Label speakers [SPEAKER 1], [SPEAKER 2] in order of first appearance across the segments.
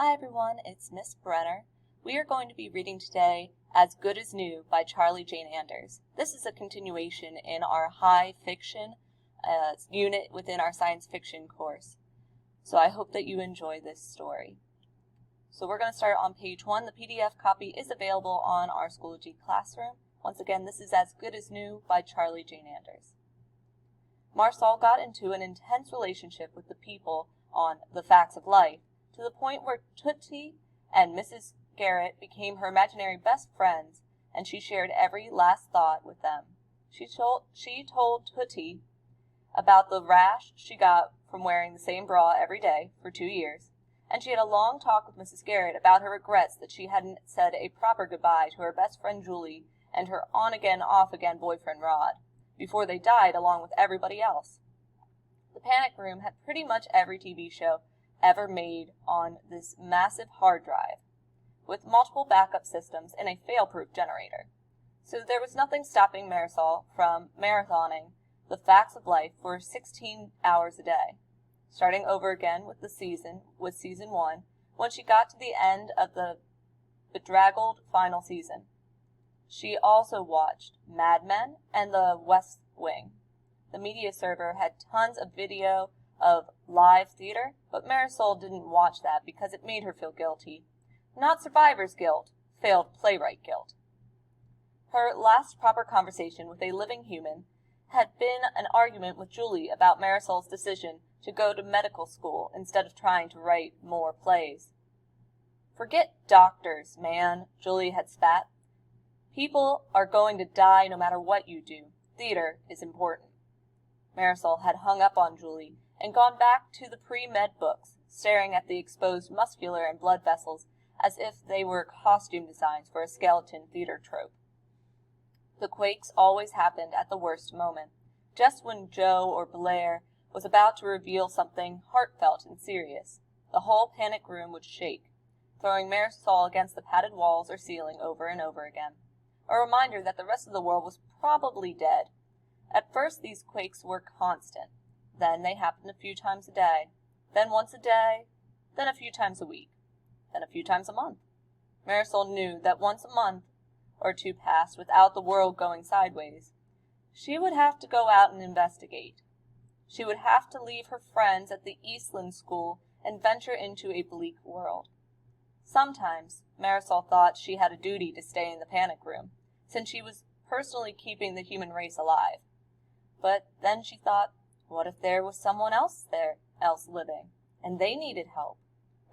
[SPEAKER 1] Hi everyone, it's Miss Brenner. We are going to be reading today As Good as New by Charlie Jane Anders. This is a continuation in our high fiction unit within our science fiction course. So I hope that you enjoy this story. So we're going to start on page 1. The PDF copy is available on our Schoology classroom. Once again, this is As Good as New by Charlie Jane Anders. Marsal got into an intense relationship with the people on The Facts of Life, to the point where Tootie and Mrs. Garrett became her imaginary best friends, and she shared every last thought with them. She told Tootie about the rash she got from wearing the same bra every day for 2 years, and she had a long talk with Mrs. Garrett about her regrets that she hadn't said a proper goodbye to her best friend Julie and her on-again, off-again boyfriend Rod, before they died along with everybody else. The Panic Room had pretty much every TV show ever made on this massive hard drive, with multiple backup systems and a fail-proof generator. So there was nothing stopping Marisol from marathoning The Facts of Life for 16 hours a day, starting over again with season 1 when she got to the end of the bedraggled final season. She also watched Mad Men and The West Wing. The media server had tons of video of live theater, but Marisol didn't watch that because it made her feel guilty. Not survivor's guilt, failed playwright guilt. Her last proper conversation with a living human had been an argument with Julie about Marisol's decision to go to medical school instead of trying to write more plays. "Forget doctors, man," Julie had spat. "People are going to die no matter what you do. Theater is important." Marisol had hung up on Julie and gone back to the pre-med books, staring at the exposed muscular and blood vessels as if they were costume designs for a skeleton theater trope. The quakes always happened at the worst moment, just when Joe or Blair was about to reveal something heartfelt and serious. The whole Panic Room would shake, throwing Marisol against the padded walls or ceiling over and over again, a reminder that the rest of the world was probably dead. At first these quakes were constant. Then they happened a few times a day, then once a day, then a few times a week, then a few times a month. Marisol knew that once a month or two passed without the world going sideways, she would have to go out and investigate. She would have to leave her friends at the Eastland School and venture into a bleak world. Sometimes Marisol thought she had a duty to stay in the Panic Room, since she was personally keeping the human race alive. But then she thought, what if there was someone else living, and they needed help?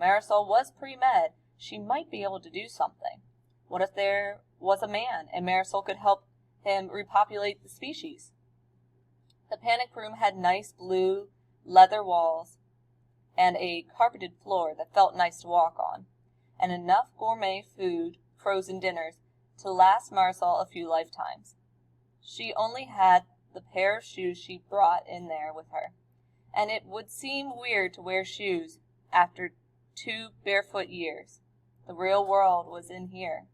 [SPEAKER 1] Marisol was pre-med. She might be able to do something. What if there was a man, and Marisol could help him repopulate the species? The Panic Room had nice blue leather walls and a carpeted floor that felt nice to walk on, and enough gourmet food, frozen dinners, to last Marisol a few lifetimes. She only had the pair of shoes she brought in there with her, and it would seem weird to wear shoes after 2 barefoot years. The real world was in here,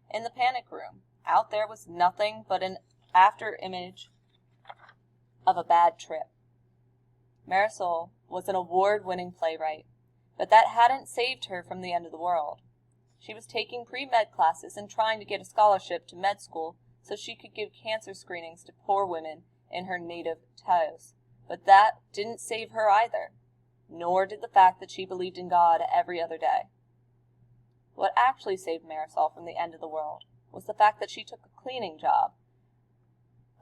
[SPEAKER 1] in the Panic Room. Out there was nothing but an after image of a bad trip. Marisol was an award-winning playwright, but that hadn't saved her from the end of the world. She was taking pre-med classes and trying to get a scholarship to med school so she could give cancer screenings to poor women in her native Taos. But that didn't save her either, nor did the fact that she believed in God every other day. What actually saved Marisol from the end of the world was the fact that she took a cleaning job,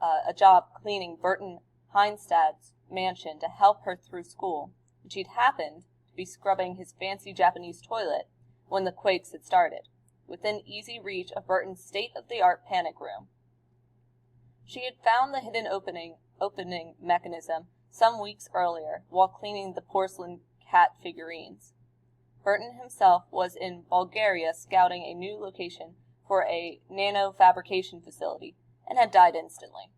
[SPEAKER 1] a job cleaning Burton Heinstad's mansion to help her through school, and she'd happened to be scrubbing his fancy Japanese toilet when the quakes had started, within easy reach of Burton's state-of-the-art Panic Room. She had found the hidden opening mechanism some weeks earlier while cleaning the porcelain cat figurines. Burton himself was in Bulgaria scouting a new location for a nano-fabrication facility and had died instantly.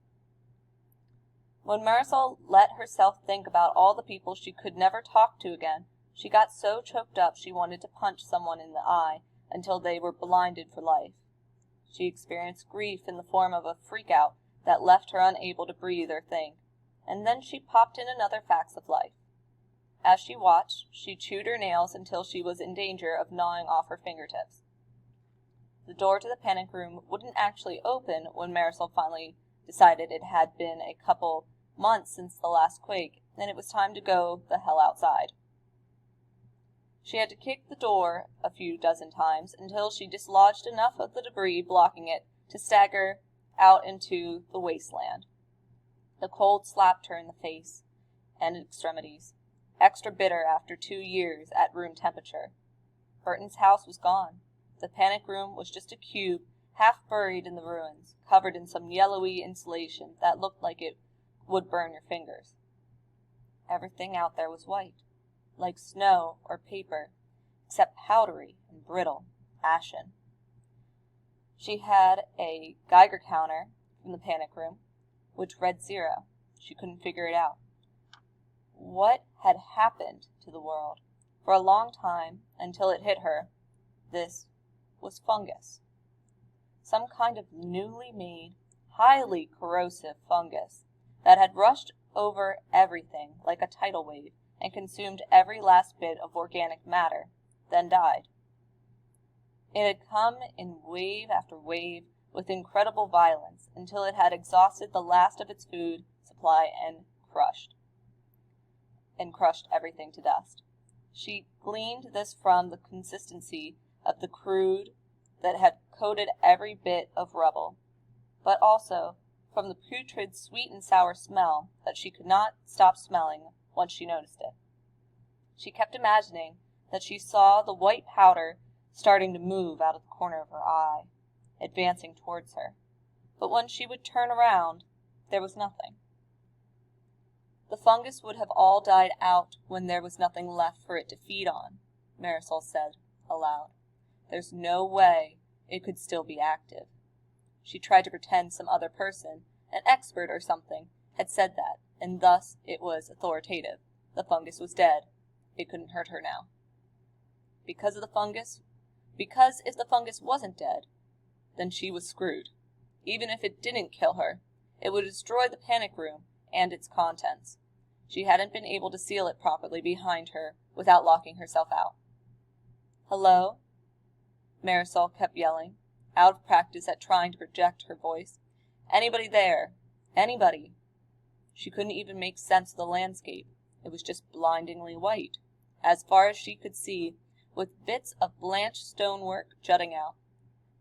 [SPEAKER 1] When Marisol let herself think about all the people she could never talk to again, she got so choked up she wanted to punch someone in the eye until they were blinded for life. She experienced grief in the form of a freak-out that left her unable to breathe or think, and then she popped in another Facts of Life. As she watched, she chewed her nails until she was in danger of gnawing off her fingertips. The door to the panic room wouldn't actually open when Marisol finally decided it had been a couple months since the last quake, and it was time to go the hell outside. She had to kick the door a few dozen times until she dislodged enough of the debris blocking it to stagger out into the wasteland. The cold slapped her in the face and extremities, extra bitter after 2 years at room temperature. Burton's house was gone. The panic room was just a cube, half buried in the ruins, covered in some yellowy insulation that looked like it would burn your fingers. Everything out there was white, like snow or paper, except powdery and brittle, ashen. She had a Geiger counter from the panic room, which read 0. She couldn't figure it out. What had happened to the world? For a long time, until it hit her, this was fungus. Some kind of newly made, highly corrosive fungus that had rushed over everything like a tidal wave and consumed every last bit of organic matter, then died. It had come in wave after wave with incredible violence until it had exhausted the last of its food supply and crushed everything to dust. She gleaned this from the consistency of the crude that had coated every bit of rubble, but also from the putrid sweet and sour smell that she could not stop smelling once she noticed it. She kept imagining that she saw the white powder starting to move out of the corner of her eye, advancing towards her, but when she would turn around, there was nothing. The fungus would have all died out when there was nothing left for it to feed on, Marisol said aloud. There's no way it could still be active. She tried to pretend some other person, an expert or something, had said that, and thus it was authoritative. The fungus was dead. It couldn't hurt her now. Because if the fungus wasn't dead, then she was screwed. Even if it didn't kill her, it would destroy the panic room and its contents. She hadn't been able to seal it properly behind her without locking herself out. Hello? Marisol kept yelling, out of practice at trying to project her voice. Anybody there? Anybody? She couldn't even make sense of the landscape. It was just blindingly white, as far as she could see, with bits of blanched stonework jutting out.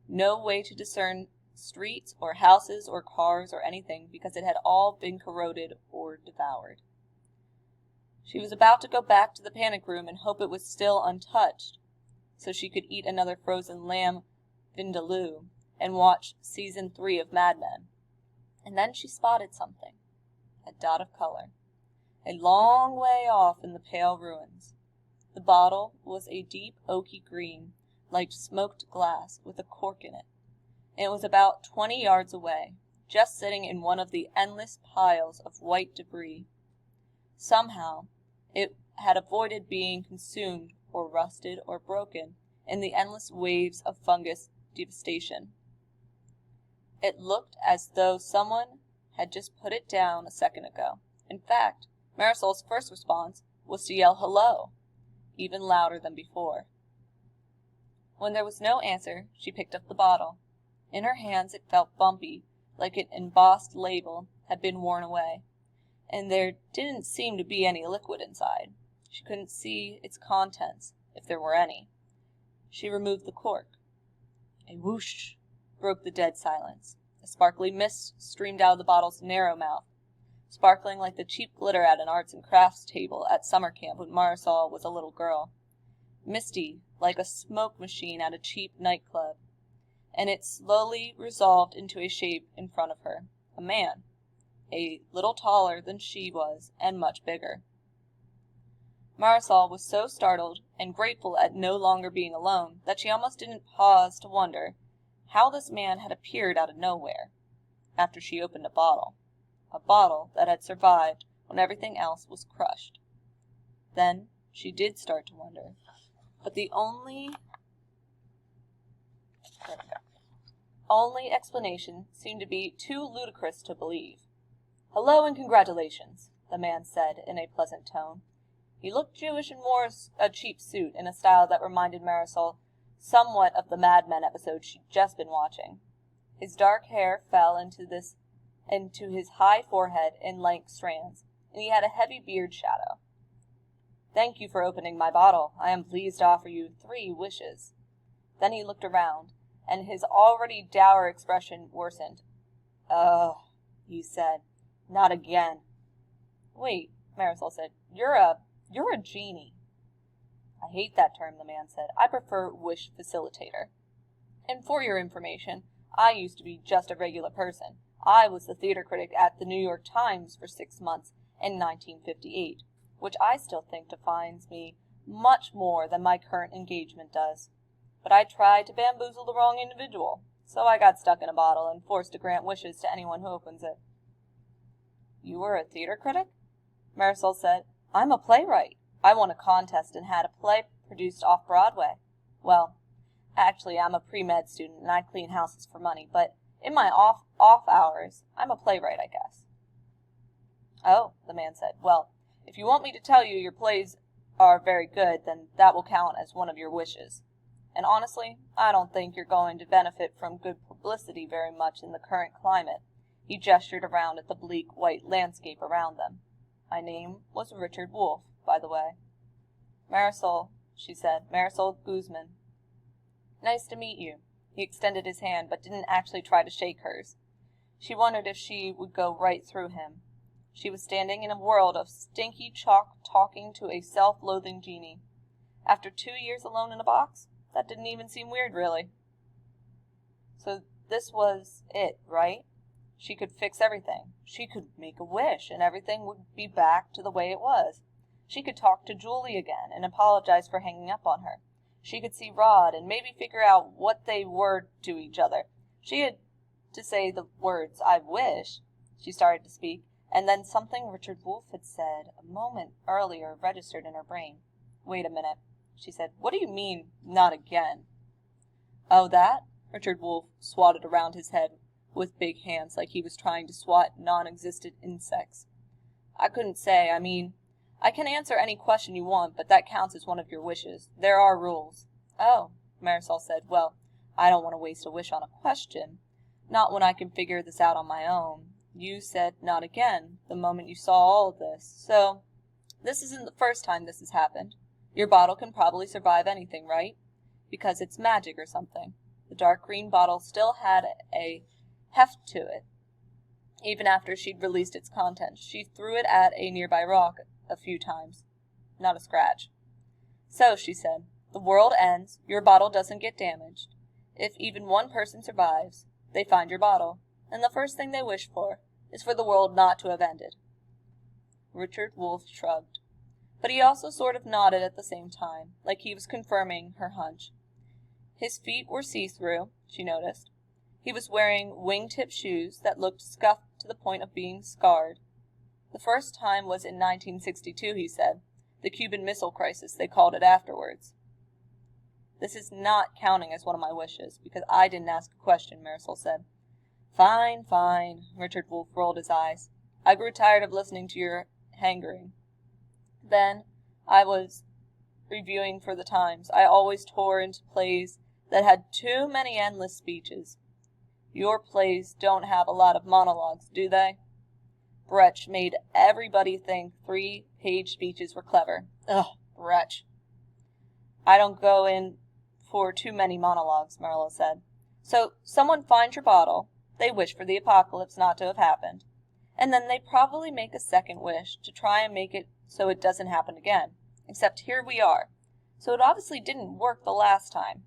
[SPEAKER 1] No way to discern streets or houses or cars or anything because it had all been corroded or devoured. She was about to go back to the panic room and hope it was still untouched, so she could eat another frozen lamb vindaloo and watch season 3 of Mad Men. And then she spotted something, a dot of color, a long way off in the pale ruins. The bottle was a deep oaky green, like smoked glass, with a cork in it. And it was about 20 yards away, just sitting in one of the endless piles of white debris. Somehow, it had avoided being consumed or rusted or broken in the endless waves of fungus devastation. It looked as though someone had just put it down a second ago. In fact, Marisol's first response was to yell hello, even louder than before. When there was no answer, she picked up the bottle. In her hands it felt bumpy, like an embossed label had been worn away, and there didn't seem to be any liquid inside. She couldn't see its contents, if there were any. She removed the cork. A whoosh broke the dead silence. A sparkly mist streamed out of the bottle's narrow mouth, sparkling like the cheap glitter at an arts and crafts table at summer camp when Marisol was a little girl. Misty, like a smoke machine at a cheap nightclub. And it slowly resolved into a shape in front of her. A man. A little taller than she was, and much bigger. Marisol was so startled and grateful at no longer being alone that she almost didn't pause to wonder how this man had appeared out of nowhere after she opened a bottle that had survived when everything else was crushed. Then she did start to wonder, but the only explanation seemed to be too ludicrous to believe. "Hello and congratulations," the man said in a pleasant tone. He looked Jewish and wore a cheap suit in a style that reminded Marisol somewhat of the Mad Men episode she'd just been watching. His dark hair fell into his high forehead in lank strands, and he had a heavy beard shadow. "Thank you for opening my bottle. I am pleased to offer you 3 wishes." Then he looked around, and his already dour expression worsened. "Ugh," he said. "Not again." "Wait," Marisol said. You're a genie." "I hate that term," the man said. "I prefer wish facilitator. And for your information, I used to be just a regular person. I was the theater critic at the New York Times for 6 months in 1958, which I still think defines me much more than my current engagement does. But I tried to bamboozle the wrong individual, so I got stuck in a bottle and forced to grant wishes to anyone who opens it." "You were a theater critic?" Marisol said. "I'm a playwright. I won a contest and had a play produced off-Broadway. Well, actually, I'm a pre-med student and I clean houses for money, but in my off hours, I'm a playwright, I guess." "Oh," the man said. "Well, if you want me to tell you your plays are very good, then that will count as one of your wishes. And honestly, I don't think you're going to benefit from good publicity very much in the current climate." He gestured around at the bleak white landscape around them. "My name was Richard Wolfe, by the way." "Marisol," she said. "Marisol Guzman." "Nice to meet you." He extended his hand, but didn't actually try to shake hers. She wondered if she would go right through him. She was standing in a world of stinky chalk talking to a self-loathing genie. After 2 years alone in a box, that didn't even seem weird, really. So this was it, right? She could fix everything. She could make a wish, and everything would be back to the way it was. She could talk to Julie again and apologize for hanging up on her. She could see Rod and maybe figure out what they were to each other. She had to say the words, "I wish." She started to speak, and then something Richard Wolfe had said a moment earlier registered in her brain. "Wait a minute," she said. "What do you mean, not again?" "Oh, that?" Richard Wolfe swatted around his head with big hands like he was trying to swat non-existent insects. "I couldn't say. I mean, I can answer any question you want, but that counts as one of your wishes. There are rules." "Oh," Marisol said. "Well, I don't want to waste a wish on a question. Not when I can figure this out on my own. You said not again the moment you saw all of this. So, this isn't the first time this has happened. Your bottle can probably survive anything, right? Because it's magic or something." The dark green bottle still had a heft to it. Even after she'd released its contents, she threw it at a nearby rock a few times. Not a scratch. "So," she said, "the world ends, your bottle doesn't get damaged. If even one person survives, they find your bottle, and the first thing they wish for is for the world not to have ended." Richard Wolfe shrugged, but he also sort of nodded at the same time, like he was confirming her hunch. His feet were see-through, she noticed. He was wearing wingtip shoes that looked scuffed to the point of being scarred. The first time was in 1962, he said. The Cuban Missile Crisis, they called it afterwards. "This is not counting as one of my wishes, because I didn't ask a question," Marisol said. "Fine, fine," Richard Wolfe rolled his eyes. "I grew tired of listening to your hankering. Then, I was reviewing for the Times. I always tore into plays that had too many endless speeches. Your plays don't have a lot of monologues, do they? Brecht made everybody think 3-page speeches were clever. Ugh, Brecht." "I don't go in for too many monologues," Marilla said. "So someone finds your bottle, they wish for the apocalypse not to have happened, and then they probably make a second wish to try and make it so it doesn't happen again. Except here we are. So it obviously didn't work the last time."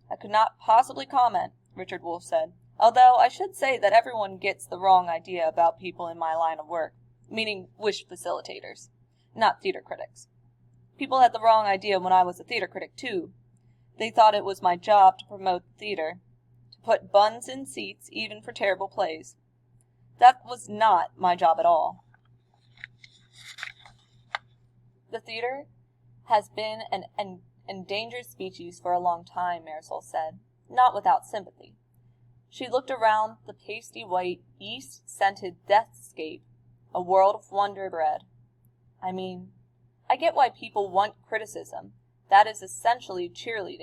[SPEAKER 1] "I could not possibly comment," Richard Wolfe said. "Although I should say that everyone gets the wrong idea about people in my line of work, meaning wish facilitators, not theater critics. People had the wrong idea when I was a theater critic, too. They thought it was my job to promote the theater, to put buns in seats even for terrible plays. That was not my job at all. The theater has been an endangered species for a long time," Marisol said, not without sympathy. She looked around the pasty white, yeast-scented deathscape, a world of wonder bread. "I mean, I I get why people want criticism. That is essentially cheerleading.